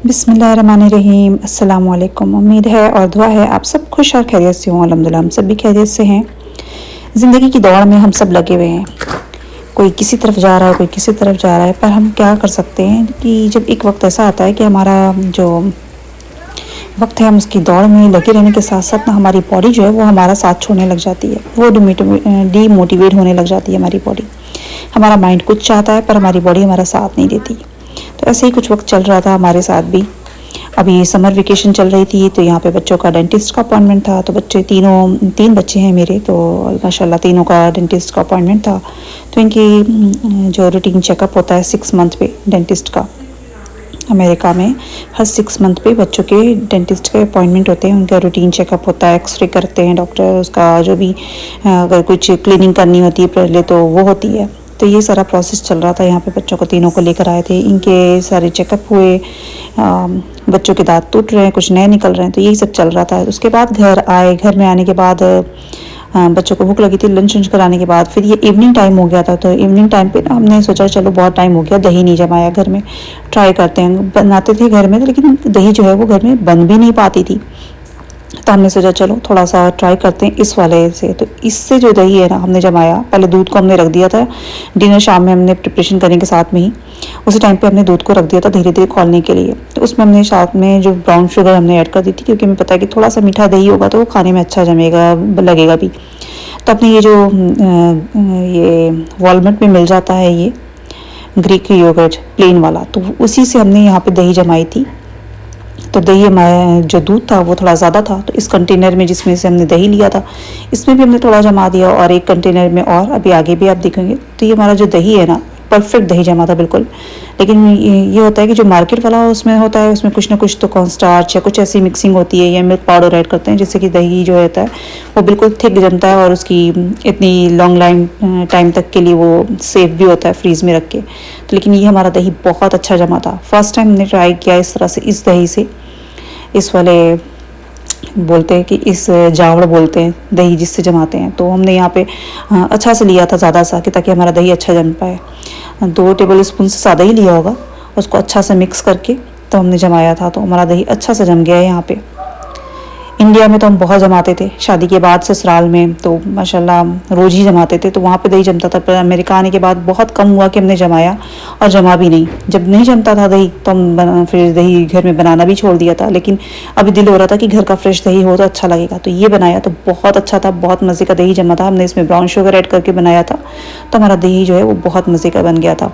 बिस्मिल्लाहिर्रहमानिर्रहीम। अस्सलाम वालेकुम। उम्मीद है और दुआ है आप सब खुश और खैरियत से हों। अल्हम्दुलिल्लाह हम सब भी खैरियत से हैं। ज़िंदगी की दौड़ में हम सब लगे हुए हैं। कोई किसी तरफ जा रहा है, कोई किसी तरफ जा रहा है, पर हम क्या कर सकते हैं कि जब एक वक्त ऐसा आता है कि हमारा जो वक्त है हम उसकी दौड़ में लगे रहने के साथ साथ ना हमारी बॉडी जो है वो हमारा साथ छोड़ने लग जाती है। वो डीमोटिवेट होने लग जाती है हमारी बॉडी। हमारा माइंड कुछ चाहता है पर हमारी बॉडी हमारा साथ नहीं देती। तो ऐसे ही कुछ वक्त चल रहा था हमारे साथ भी। अभी समर वेकेशन चल रही थी तो यहाँ पे बच्चों का डेंटिस्ट का अपॉइंटमेंट था। तो बच्चे तीन बच्चे हैं मेरे, तो माशाल्लाह तीनों का डेंटिस्ट का अपॉइंटमेंट था। तो इनकी जो रूटीन चेकअप होता है 6 मंथ पे डेंटिस्ट का, अमेरिका में हर 6 मंथ पे बच्चों के डेंटिस्ट के अपॉइंटमेंट होते हैं। उनका रूटीन चेकअप होता है, एक्सरे करते हैं डॉक्टर, उसका जो भी अगर कुछ क्लीनिंग करनी होती है पहले तो वो होती है। तो ये सारा प्रोसेस चल रहा था यहाँ पे। बच्चों को तीनों को लेकर आए थे, इनके सारे चेकअप हुए। बच्चों के दांत टूट रहे हैं, कुछ नए निकल रहे हैं, तो यही सब चल रहा था। उसके बाद घर आए। घर में आने के बाद बच्चों को भूख लगी थी। लंच वंच कराने के बाद फिर ये इवनिंग टाइम हो गया था। तो इवनिंग टाइम पे ना हमने सोचा चलो बहुत टाइम हो गया, दही नहीं जमाया घर में, ट्राई करते हैं। बनाते थे घर में, लेकिन दही जो है वो घर में बन भी नहीं पाती थी। तो हमने सोचा चलो थोड़ा सा ट्राई करते हैं इस वाले से। तो इससे जो दही है ना हमने जमाया। पहले दूध को हमने रख दिया था, डिनर शाम में हमने प्रिपरेशन करने के साथ में ही उसी टाइम पे हमने दूध को रख दिया था धीरे धीरे खौलने के लिए। तो उसमें हमने साथ में जो ब्राउन शुगर हमने ऐड कर दी थी, क्योंकि हमें पता है कि थोड़ा सा मीठा दही होगा तो वो खाने में अच्छा जमेगा, लगेगा भी। तो अपने ये जो ये वॉलमार्ट में मिल जाता है ये ग्रीक योगर्ट प्लेन वाला, तो उसी से हमने यहाँ पे दही जमाई थी। तो दही हमारा जो दूध था वो थोड़ा ज़्यादा था, तो इस कंटेनर में जिसमें से हमने दही लिया था इसमें भी हमने थोड़ा जमा दिया, और एक कंटेनर में और अभी आगे भी आप देखेंगे। तो ये हमारा जो दही है ना परफेक्ट दही जमा था बिल्कुल। लेकिन ये होता है कि जो मार्केट वाला उसमें होता है, उसमें कुछ ना कुछ तो कॉर्नस्टार्च या कुछ ऐसी मिक्सिंग होती है या मिल्क पाउडर ऐड करते हैं, जिससे कि दही जो होता है वो बिल्कुल थिक जमता है और उसकी इतनी लॉन्ग टाइम तक के लिए वो सेफ भी होता है फ्रीज में रख के। तो लेकिन ये हमारा दही बहुत अच्छा जमा था। फर्स्ट टाइम हमने ट्राई किया इस तरह से, इस दही से, इस वाले बोलते हैं कि इस जावड़ बोलते हैं दही जिससे जमाते हैं। तो हमने यहाँ पे अच्छा से लिया था ज़्यादा सा, कि ताकि हमारा दही अच्छा जम पाए। 2 टेबल स्पून से ज़्यादा ही लिया होगा। उसको अच्छा से मिक्स करके तो हमने जमाया था, तो हमारा दही अच्छा से जम गया है यहाँ पे। इंडिया में तो हम बहुत जमाते थे शादी के बाद ससुराल में, तो माशाल्लाह रोज़ ही जमाते थे, तो वहाँ पे दही जमता था। पर अमेरिका आने के बाद बहुत कम हुआ कि हमने जमाया, और जमा भी नहीं। जब नहीं जमता था दही तो हम फिर दही घर में बनाना भी छोड़ दिया था। लेकिन अभी दिल हो रहा था कि घर का फ्रेश दही हो तो अच्छा लगेगा, तो ये बनाया तो बहुत अच्छा था, बहुत मज़े का दही जमा था। हमने इसमें ब्राउन शुगर ऐड करके बनाया था, तो हमारा दही जो है वो बहुत मज़े का बन गया था।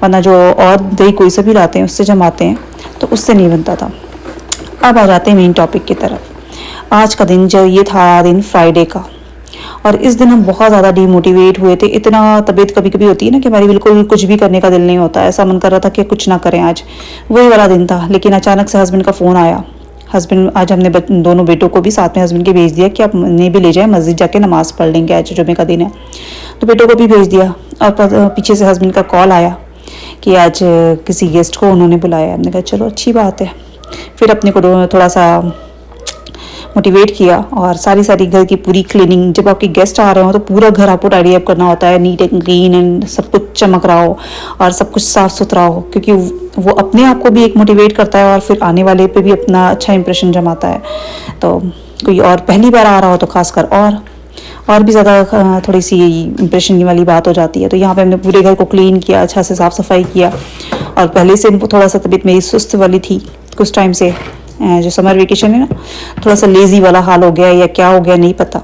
वरना जो और दही कोई सा भी लाते हैं उससे जमाते हैं तो उससे नहीं बनता था। अब आ जाते हैं मेन टॉपिक की तरफ। आज का दिन जो ये था दिन फ्राइडे का, और इस दिन हम बहुत ज़्यादा डीमोटिवेट हुए थे। इतना तबीयत कभी कभी होती है ना कि हमारी बिल्कुल कुछ भी करने का दिल नहीं होता, ऐसा मन कर रहा था कि कुछ ना करें आज, वही वाला दिन था। लेकिन अचानक से हस्बैंड का फ़ोन आया। हस्बैंड आज हमने दोनों बेटों को भी साथ में हस्बैंड के भेज दिया कि आप उन्हें भी ले जाएं, मस्जिद जाके नमाज़ पढ़ लेंगे, आज जुमे का दिन है। तो बेटों को भी भेज दिया, और पीछे से हस्बैंड का कॉल आया कि आज किसी गेस्ट को उन्होंने बुलाया। हमने कहा चलो अच्छी बात है। फिर अपने को थोड़ा सा मोटिवेट किया, और सारी घर की पूरी क्लीनिंग। जब आपके गेस्ट आ रहे हो तो पूरा घर आपको टाइडी अप करना होता है, नीट एंड क्लीन, एंड सब कुछ चमक रहा हो और सब कुछ साफ सुथरा हो, क्योंकि वो अपने आप को भी एक मोटिवेट करता है और फिर आने वाले पे भी अपना अच्छा इंप्रेशन जमाता है। तो कोई और पहली बार आ रहा हो तो खासकर और भी ज़्यादा थोड़ी सी इंप्रेशन वाली बात हो जाती है। तो यहाँ पे हमने पूरे घर को क्लीन किया, अच्छा से साफ़ सफाई किया। और पहले से थोड़ा सा तबीयत मेरी सुस्त वाली थी कुछ टाइम से, जो समर वेकेशन है ना, थोड़ा सा लेज़ी वाला हाल हो गया या क्या हो गया नहीं पता।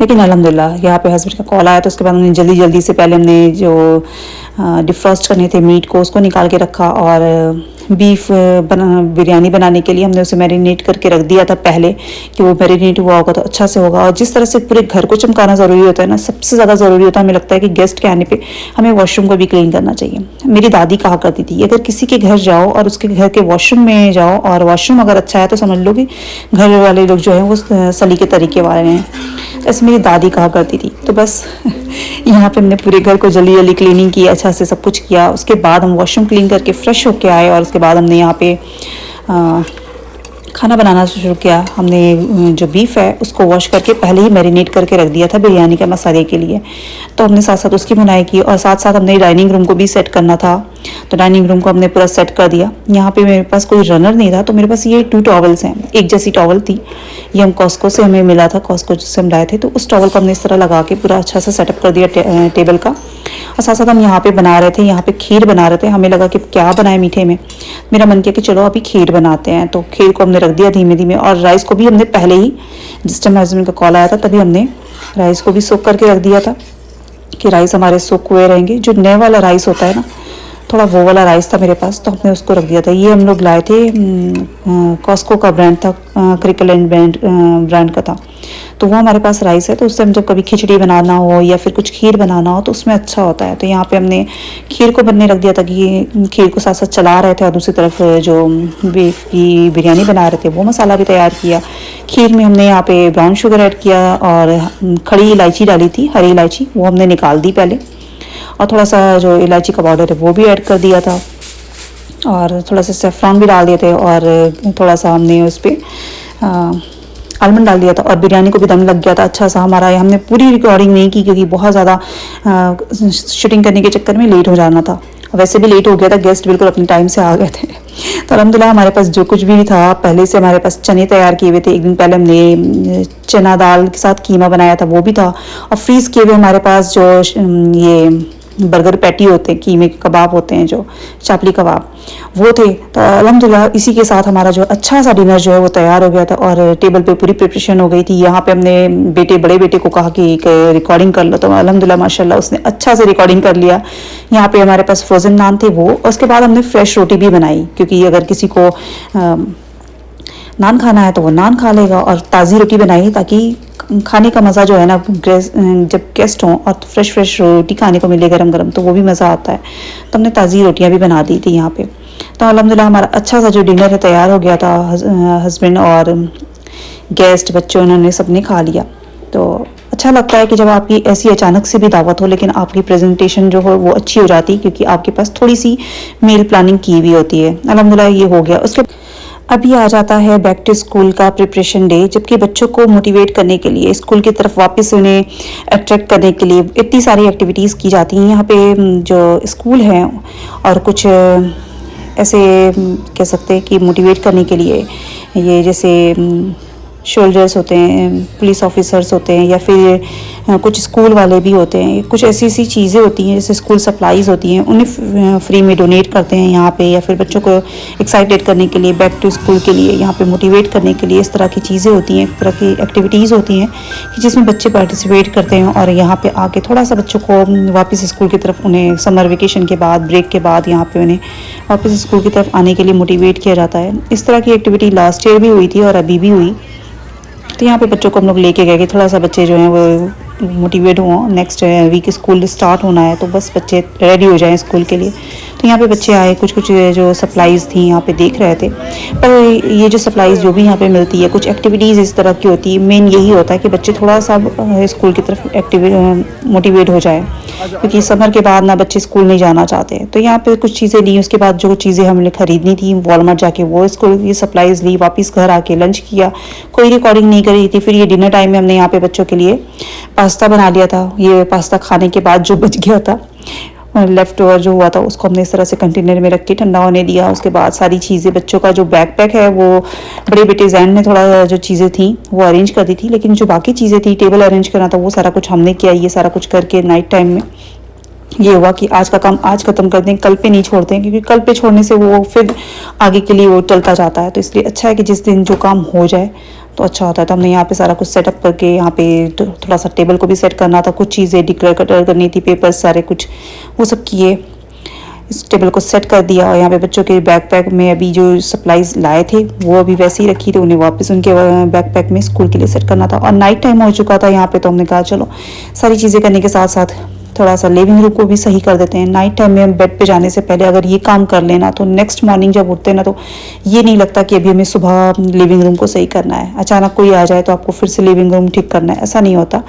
लेकिन अल्हम्दुलिल्लाह यहाँ पे हस्बैंड का कॉल आया, तो उसके बाद हमने जल्दी से पहले हमने जो डिफ्रॉस्ट करने थे मीट को उसको निकाल के रखा, और बीफ बिरयानी बनाने के लिए हमने उसे मैरिनेट करके रख दिया था पहले, कि वो मैरिनेट हुआ होगा तो अच्छा से होगा। और जिस तरह से पूरे घर को चमकाना ज़रूरी होता है ना, सबसे ज़्यादा ज़रूरी होता है हमें लगता है कि गेस्ट के आने पे हमें वॉशरूम को भी क्लीन करना चाहिए। मेरी दादी कहा करती थी, अगर किसी के घर जाओ और उसके घर के वॉशरूम में जाओ और वॉशरूम अगर अच्छा है तो समझ लो कि घर वाले लोग जो हैं वो सलीके तरीके वाले हैं। ऐसे मेरी दादी कहा करती थी। तो बस यहाँ पे हमने पूरे घर को जल्दी क्लीनिंग की, अच्छा से सब कुछ किया। उसके बाद हम वॉशरूम क्लीन करके फ्रेश होके आए, और उसके बाद हमने यहाँ पे खाना बनाना शुरू किया हमने। जो बीफ है उसको वॉश करके पहले ही मैरिनेट करके रख दिया था बिरयानी के मसाले के लिए। तो हमने साथ साथ उसकी बुनाई की और साथ साथ हमने डाइनिंग रूम को भी सेट करना था। तो डाइनिंग रूम को हमने पूरा सेट कर दिया। यहाँ पे मेरे पास कोई रनर नहीं था, तो मेरे पास ये 2 टॉवल्स हैं, एक जैसी टॉवल थी। ये हम कॉस्को से हमें मिला था, कॉस्को से हम लाए थे। तो उस टॉवल को हमने इस तरह लगा के पूरा अच्छा सा सेटअप कर दिया टेबल का। और साथ साथ हम यहाँ पे बना रहे थे, यहाँ पे खीर बना रहे थे। हमें लगा कि क्या बनाए मीठे में। मेरा मन किया कि चलो अभी खीर बनाते हैं। तो खीर को हमने रख दिया धीमे धीमे, और राइस को भी हमने पहले ही, जिस टाइम हस्बैंड का कॉल आया था तभी हमने राइस को भी सोक करके रख दिया था कि राइस हमारे सोक हुए रहेंगे। जो नए वाला राइस होता है ना, थोड़ा वो वाला राइस था मेरे पास, तो हमने उसको रख दिया था। ये हम लोग लाए थे, कॉस्को का ब्रांड था, क्रिकलैंड ब्रांड का था। तो वो हमारे पास राइस है, तो उससे हम जब कभी खिचड़ी बनाना हो या फिर कुछ खीर बनाना हो तो उसमें अच्छा होता है। तो यहाँ पे हमने खीर को बनने रख दिया था कि खीर को साथ साथ चला रहे थे, और दूसरी तरफ जो बीफ की बिरयानी बना रहे थे वो मसाला भी तैयार किया। खीर में हमने यहाँ पे ब्राउन शुगर ऐड किया और खड़ी इलायची डाली थी, हरी इलायची, वो हमने निकाल दी पहले। और थोड़ा सा जो इलायची का पाउडर है वो भी ऐड कर दिया था, और थोड़ा सा सेफ्रॉन भी डाल दिए थे, और थोड़ा सा हमने उस पर आलमंड डाल दिया था। और बिरयानी को भी दम लग गया था अच्छा सा हमारा। हमने पूरी रिकॉर्डिंग नहीं की क्योंकि बहुत ज़्यादा शूटिंग करने के चक्कर में लेट हो जाना था। वैसे भी लेट हो गया था, गेस्ट बिल्कुल अपने टाइम से आ गए थे। तो अल्हम्दुलिल्लाह हमारे पास जो कुछ भी था पहले से, हमारे पास चने तैयार किए हुए थे। एक दिन पहले हमने चना दाल के साथ कीमा बनाया था, वो भी था। और फ्रीज़ किए हुए हमारे पास जो ये बर्गर पैटी होते हैं, कीमे के कबाब होते हैं, जो चापली कबाब, वो थे। तो अल्हम्दुलिल्लाह इसी के साथ हमारा जो अच्छा सा डिनर जो है वो तैयार हो गया था, और टेबल पे पूरी प्रिपरेशन हो गई थी। यहाँ पे हमने बड़े बेटे को कहा कि एक रिकॉर्डिंग कर लो, तो अल्हम्दुलिल्लाह माशाल्लाह उसने अच्छा से रिकॉर्डिंग कर लिया। यहाँ पे हमारे पास फ्रोज़न नान थे वो। उसके बाद हमने फ्रेश रोटी भी बनाई, क्योंकि अगर किसी को नान खाना है तो वो नान खा लेगा, और ताज़ी रोटी बनाई ताकि खाने का मज़ा जो है ना, जब गेस्ट हों और फ्रेश रोटी खाने को मिले गरम गरम, तो वो भी मज़ा आता है। तो हमने ताज़ी रोटियां भी बना दी थी यहाँ पे। तो अल्हम्दुलिल्लाह हमारा अच्छा सा जो डिनर है तैयार हो गया था। हस्बैंड और गेस्ट, बच्चों, उन्होंने सबने खा लिया। तो अच्छा लगता है कि जब आपकी ऐसी अचानक से भी दावत हो, लेकिन आपकी प्रेजेंटेशन जो हो वो अच्छी हो जाती है, क्योंकि आपके पास थोड़ी सी मील प्लानिंग की हुई होती है। अल्हम्दुलिल्लाह ये हो गया। उसके अभी आ जाता है बैक टू स्कूल का प्रिपरेशन डे, जबकि बच्चों को मोटिवेट करने के लिए, स्कूल की तरफ वापस उन्हें अट्रैक्ट करने के लिए इतनी सारी एक्टिविटीज़ की जाती हैं। यहाँ पे जो स्कूल है, और कुछ ऐसे कह सकते हैं कि मोटिवेट करने के लिए, ये जैसे शोल्जर्स होते हैं, पुलिस ऑफिसर्स होते हैं, या फिर कुछ स्कूल वाले भी होते हैं। कुछ ऐसी ऐसी चीज़ें होती हैं जैसे स्कूल सप्लाईज़ होती हैं, उन्हें फ्री में डोनेट करते हैं यहाँ पे, या फिर बच्चों को एक्साइटेड करने के लिए, बैक टू स्कूल के लिए, यहाँ पे मोटिवेट करने के लिए इस तरह की चीज़ें होती हैं, एक तरह की एक्टिविटीज़ होती हैं कि जिसमें बच्चे पार्टिसिपेट करते हैं, और यहाँ पर आके थोड़ा सा बच्चों को वापस स्कूल की तरफ, उन्हें समर वेकेशन के बाद, ब्रेक के बाद, यहाँ पर उन्हें वापस स्कूल की तरफ आने के लिए मोटिवेट किया जाता है। इस तरह की एक्टिविटी लास्ट ईयर भी हुई थी और अभी भी हुई। तो यहाँ पे बच्चों को हम लोग लेके गए कि थोड़ा सा बच्चे जो हैं वो मोटिवेट हों। नेक्स्ट वीक स्कूल स्टार्ट होना है, तो बस बच्चे रेडी हो जाएं स्कूल के लिए। तो यहाँ पे बच्चे आए, कुछ कुछ जो सप्लाईज़ थी यहाँ पे देख रहे थे। पर ये जो सप्लाईज़ जो भी यहाँ पे मिलती है, कुछ एक्टिविटीज़ इस तरह की होती है, मेन यही होता है कि बच्चे थोड़ा सा स्कूल की तरफ मोटिवेट हो जाए, क्योंकि समर के बाद ना बच्चे स्कूल नहीं जाना चाहते। तो यहाँ पे कुछ चीज़ें ली, उसके बाद जो चीज़ें हमने खरीदनी थी वॉलमार्ट जाके, वो स्कूल की सप्लाईज़ ली, वापस घर आके लंच किया। कोई रिकॉर्डिंग नहीं करी थी। फिर ये डिनर टाइम में हमने यहाँ पे बच्चों के लिए पास्ता बना लिया था। ये पास्ता खाने के बाद जो बच गया था, लेफ्ट ओवर जो हुआ था, उसको हमने इस तरह से कंटेनर में रख के ठंडा होने दिया। उसके बाद सारी चीज़ें, बच्चों का जो बैकपैक है वो बड़े बेटे जैन ने थोड़ा जो चीज़ें थी वो अरेंज कर दी थी, लेकिन जो बाकी चीज़ें थी, टेबल अरेंज करना था, वो सारा कुछ हमने किया। ये सारा कुछ करके नाइट टाइम में ये हुआ कि आज का काम आज ख़त्म कर दें, कल पे नहीं छोड़ते हैं, क्योंकि कल पे छोड़ने से वो फिर आगे के लिए वो चलता जाता है। तो इसलिए अच्छा है कि जिस दिन जो काम हो जाए तो अच्छा होता है। तो हमने यहाँ पे सारा कुछ सेटअप करके, यहाँ पे थोड़ा सा टेबल को भी सेट करना था, कुछ चीज़ें डिक्लेयर कटर करनी थी, पेपर्स सारे कुछ वो सब किए, इस टेबल को सेट कर दिया। और यहाँ पे बच्चों के बैकपैक में अभी जो सप्लाईज लाए थे वो अभी वैसे ही रखी थी, उन्हें वापस उनके बैकपैक में स्कूल के लिए सेट करना था। और नाइट टाइम हो चुका था यहाँ पे, तो हमने कहा चलो सारी चीज़ें करने के साथ साथ थोड़ा सा लिविंग रूम को भी सही कर देते हैं। नाइट टाइम में हम बेड पे जाने से पहले अगर ये काम कर लेना तो नेक्स्ट मॉर्निंग जब उठते हैं ना तो ये नहीं लगता कि अभी हमें सुबह लिविंग रूम को सही करना है, अचानक कोई आ जाए तो आपको फिर से लिविंग रूम ठीक करना है, ऐसा नहीं होता।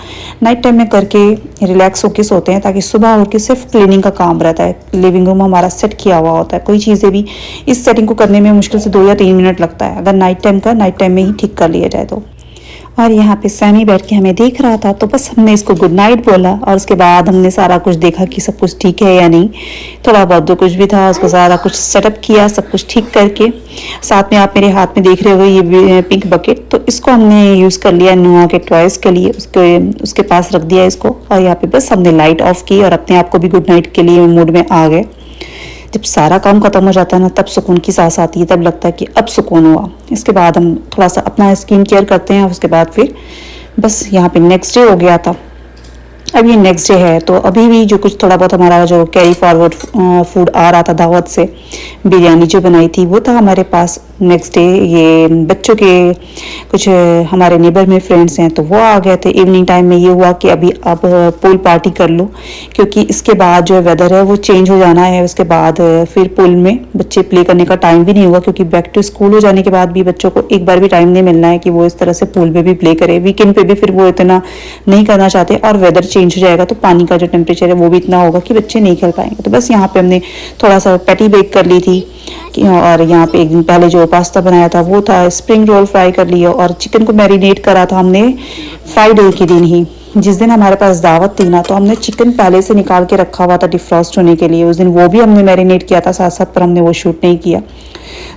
नाइट टाइम में करके रिलैक्स होकर सोते हैं ताकि सुबह उठ के सिर्फ क्लीनिंग का काम रहता है। लिविंग रूम हमारा सेट किया हुआ होता है, कोई चीज़ें भी इस सेटिंग को करने में मुश्किल से 2 या 3 मिनट लगता है अगर नाइट टाइम में ही ठीक कर लिया जाए तो। और यहाँ पे सैमी बैठ के हमें देख रहा था तो बस हमने इसको गुड नाइट बोला और उसके बाद हमने सारा कुछ देखा कि सब कुछ ठीक है या नहीं। थोड़ा बहुत जो कुछ भी था उसको सारा कुछ सेटअप किया, सब कुछ ठीक करके। साथ में आप मेरे हाथ में देख रहे हो ये पिंक बकेट, तो इसको हमने यूज़ कर लिया नुआ के टॉयज़ के लिए, उसके पास रख दिया इसको। और यहाँ पे बस हमने लाइट ऑफ की और अपने आप को भी गुड नाइट के लिए मूड में आ गए। जब सारा काम खत्म हो जाता है ना तब सुकून की सांस आती है, तब लगता है कि अब सुकून हुआ। इसके बाद हम थोड़ा सा अपना स्किन केयर करते हैं, उसके बाद फिर बस यहाँ पे नेक्स्ट डे हो गया था। अब ये नेक्स्ट डे है तो अभी भी जो कुछ थोड़ा बहुत हमारा जो कैरी फॉरवर्ड फूड आ रहा था दावत से, बिरयानी जो बनाई थी वो था हमारे पास। नेक्स्ट डे ये बच्चों के कुछ हमारे नेबर में फ्रेंड्स हैं तो वो आ गए थे। इवनिंग टाइम में ये हुआ कि अभी आप पूल पार्टी कर लो, क्योंकि इसके बाद जो वेदर है वो चेंज हो जाना है। उसके बाद फिर पूल में बच्चे प्ले करने का टाइम भी नहीं होगा, क्योंकि बैक टू स्कूल हो जाने के बाद भी बच्चों को एक बार भी टाइम नहीं मिलना है कि वो इस तरह से पूल में भी प्ले करे। वीकेंड पे भी फिर वो इतना नहीं करना चाहते और वेदर चेंज हो जाएगा तो पानी का जो टेम्परेचर है वो भी इतना होगा कि बच्चे नहीं खेल पाएंगे। तो बस यहाँ पे हमने थोड़ा सा पैटी बेक कर ली थी और यहाँ पे एक दिन पहले जो पास्ता बनाया था वो था। स्प्रिंग रोल फ्राई कर लिया और चिकन को मैरिनेट करा था हमने फ्राइडे के दिन ही। जिस दिन हमारे पास दावत थी ना तो हमने चिकन पहले से निकाल के रखा हुआ था डिफ्रॉस्ट होने के लिए, उस दिन वो भी हमने मैरिनेट किया था साथ साथ, पर हमने वो शूट नहीं किया।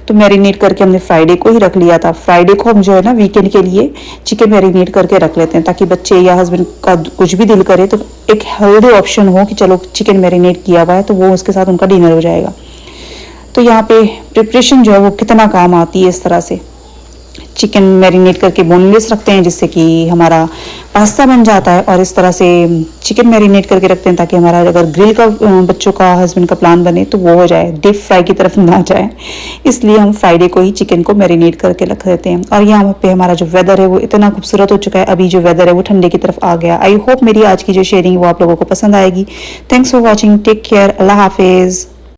तो मैरिनेट करके हमने फ्राइडे को ही रख लिया था। फ्राइडे को हम जो है ना वीकेंड के लिए चिकन मैरिनेट करके रख लेते हैं ताकि बच्चे या हस्बैंड का कुछ भी दिल करे तो एक हेल्दी ऑप्शन हो कि चलो चिकन मैरिनेट किया हुआ है तो वो उसके साथ उनका डिनर हो जाएगा। तो यहाँ पे प्रिपरेशन जो है वो कितना काम आती है। इस तरह से चिकन मैरिनेट करके बोनलेस रखते हैं जिससे कि हमारा पास्ता बन जाता है, और इस तरह से चिकन मैरिनेट करके रखते हैं ताकि हमारा अगर ग्रिल का बच्चों का हस्बैंड का प्लान बने तो वो हो जाए, डीप फ्राई की तरफ ना जाए। इसलिए हम फ्राइडे को ही चिकन को मैरिनेट करके रख देते हैं। और यहाँ पे हमारा जो वेदर है वो इतना खूबसूरत हो चुका है, अभी जो वेदर है वो ठंडे की तरफ आ गया। आई होप मेरी आज की जो शेयरिंग वो आप लोगों को पसंद आएगी। Thanks for watching, take care, अल्लाह हाफिज़।